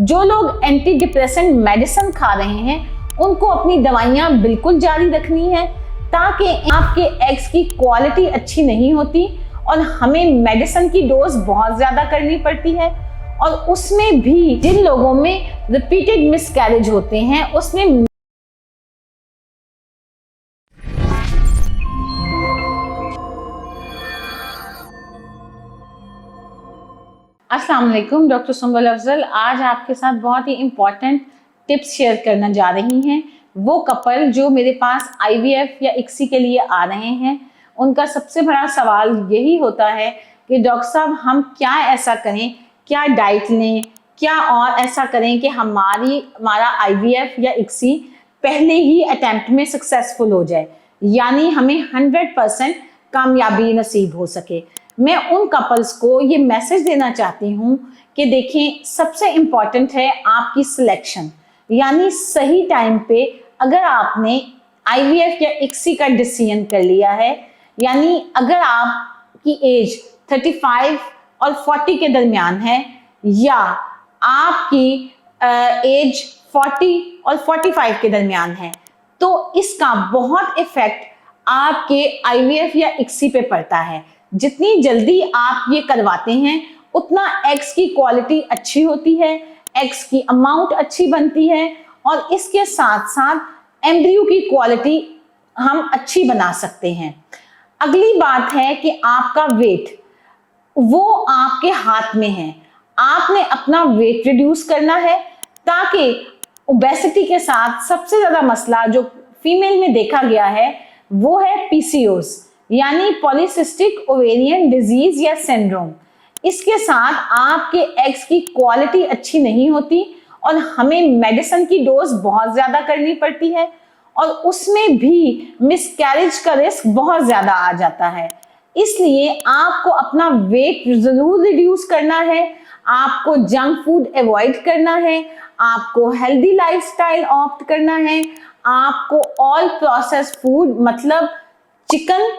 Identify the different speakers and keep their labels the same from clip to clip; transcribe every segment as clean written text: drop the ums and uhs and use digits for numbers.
Speaker 1: जो लोग anti depressant medicine खा रहे हैं उनको अपनी दवाइयाँ बिल्कुल जारी रखनी है, ताकि आपके एग्स की क्वालिटी अच्छी नहीं होती और हमें मेडिसिन की डोज बहुत ज़्यादा करनी पड़ती है। और उसमें भी जिन लोगों में रिपीटेड मिसकैरेज होते हैं उसमें अस्सलाम वालेकुम, डॉक्टर सुंबल अफजल आज आपके साथ बहुत ही इम्पॉर्टेंट टिप्स शेयर करने जा रही हैं। वो कपल जो मेरे पास आईवीएफ या इक्सी के लिए आ रहे हैं, उनका सबसे बड़ा सवाल यही होता है कि डॉक्टर साहब हम क्या ऐसा करें, क्या डाइट लें, क्या और ऐसा करें कि हमारा आईवीएफ या इक्सी पहले ही अटेम्प्ट में सक्सेसफुल हो जाए, यानी हमें 100% कामयाबी नसीब हो सके। मैं उन कपल्स को ये मैसेज देना चाहती हूँ कि देखें, सबसे इम्पॉर्टेंट है आपकी सिलेक्शन, यानी सही टाइम पे अगर आपने आईवीएफ या इक्सी का डिसीजन कर लिया है, यानी अगर आपकी एज 35 और 40 के दरमियान है या आपकी एज 40 और 45 के दरमियान है, तो इसका बहुत इफेक्ट आपके आईवीएफ या इक्सी पे पड़ता है। जितनी जल्दी आप ये करवाते हैं उतना एग्स की क्वालिटी अच्छी होती है, एग्स की अमाउंट अच्छी बनती है और इसके साथ साथ एम्ब्रियो की क्वालिटी हम अच्छी बना सकते हैं। अगली बात है कि आपका वेट, वो आपके हाथ में है। आपने अपना वेट रिड्यूस करना है, ताकि ओबेसिटी के साथ सबसे ज्यादा मसला जो फीमेल में देखा गया है वो है पीसीओएस, यानी पॉलीसिस्टिक ओवेरियन डिजीज या सिंड्रोम। इसके साथ आपके एग्स की क्वालिटी अच्छी नहीं होती और हमें मेडिसिन की डोज बहुत ज्यादा करनी पड़ती है और उसमें भी मिसकैरेज का रिस्क बहुत ज्यादा आ जाता है। इसलिए आपको अपना वेट जरूर रिड्यूस करना है, आपको जंक फूड अवॉइड करना है, आपको हेल्दी लाइफस्टाइल ऑप्ट करना है, आपको ऑल प्रोसेस्ड फूड मतलब चिकन,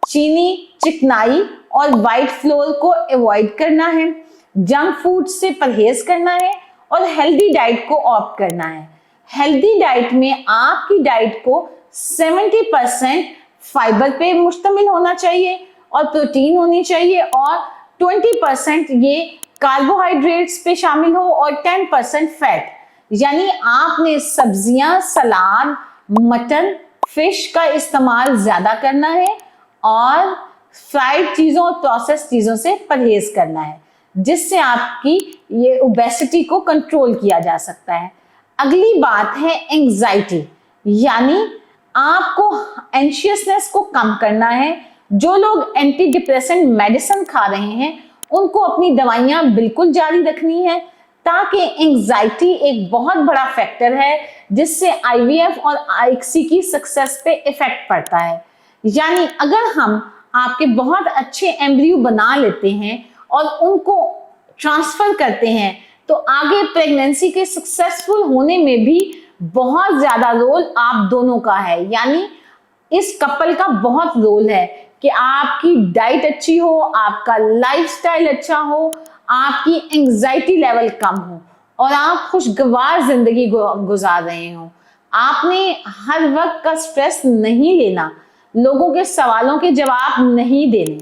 Speaker 1: चीनी, चिकनाई और वाइट फ्लोर को अवॉइड करना है, जंक फूड से परहेज करना है और हेल्दी डाइट को ऑप्ट करना है। हेल्दी डाइट में आपकी डाइट को 70% फाइबर पे मुश्तमिल होना चाहिए और प्रोटीन होनी चाहिए और 20% ये कार्बोहाइड्रेट्स पे शामिल हो और 10% फैट, यानी आपने सब्जियां, सलाद, मटन, फिश का इस्तेमाल ज्यादा करना है और फ्राइड चीजों और प्रोसेस चीजों से परहेज करना है, जिससे आपकी ये ओबेसिटी को कंट्रोल किया जा सकता है। अगली बात है एंजाइटी, यानी आपको एंशियसनेस को कम करना है। जो लोग एंटी डिप्रेसेंट मेडिसिन खा रहे हैं उनको अपनी दवाइयां बिल्कुल जारी रखनी है, ताकि एंजाइटी एक बहुत बड़ा फैक्टर है जिससे आईवीएफ और आईक्सी की सक्सेस पे इफेक्ट पड़ता है। यानी अगर हम आपके बहुत अच्छे एम्ब्रियो बना लेते हैं और उनको ट्रांसफर करते हैं, तो आगे प्रेगनेंसी के सक्सेसफुल होने में भी बहुत ज्यादा रोल आप दोनों का है। यानी इस कपल का बहुत रोल है कि आपकी डाइट अच्छी हो, आपका लाइफस्टाइल अच्छा हो, आपकी एंजाइटी लेवल कम हो और आप खुशगवार जिंदगी गुजार रहे हो। आपने हर वक्त का स्ट्रेस नहीं लेना, लोगों के सवालों के जवाब नहीं देने,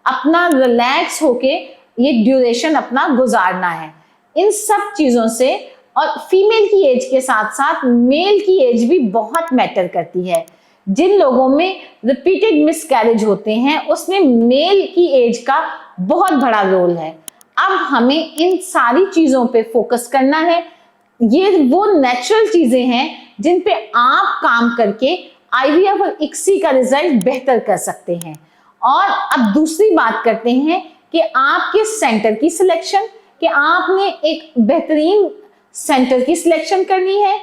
Speaker 1: अपना रिलैक्स होके ये ड्यूरेशन अपना गुजारना है। इन सब चीजों से, और फीमेल की एज के साथ साथ मेल की एज भी बहुत मैटर करती है। जिन लोगों में रिपीटेड मिसकैरेज होते हैं उसमें मेल की एज का बहुत बड़ा रोल है। अब हमें इन सारी चीजों पे फोकस करना है। ये वो नेचुरल चीजें हैं जिन पे आप काम करके आईवीएफ और इक्सी का रिजल्ट बेहतर कर सकते हैं। और अब दूसरी बात करते हैं कि आपके सेंटर की सिलेक्शन, कि आपने एक बेहतरीन सेंटर की सिलेक्शन करनी है।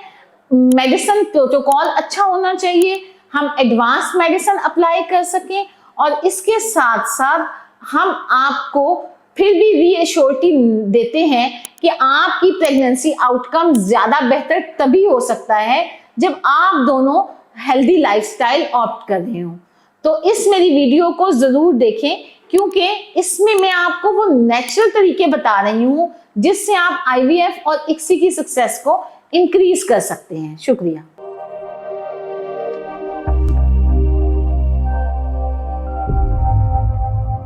Speaker 1: मेडिसिन प्रोटोकॉल अच्छा होना चाहिए, हम एडवांस मेडिसिन अप्लाई कर सकें और इसके साथ साथ हम आपको फिर भी रीएश्योरिटी देते हैं कि आपकी प्रेगनेंसी आउटकम ज्यादा बेहतर तभी हो सकता है जब आप दोनों हेल्दी लाइफस्टाइल ऑप्ट कर रहे हो। तो इस मेरी वीडियो को जरूर देखें, क्योंकि इसमें मैं आपको वो नेचुरल तरीके बता रही हूँ जिससे आप IVF और ICSI की सक्सेस को इंक्रीज कर सकते हैं। शुक्रिया।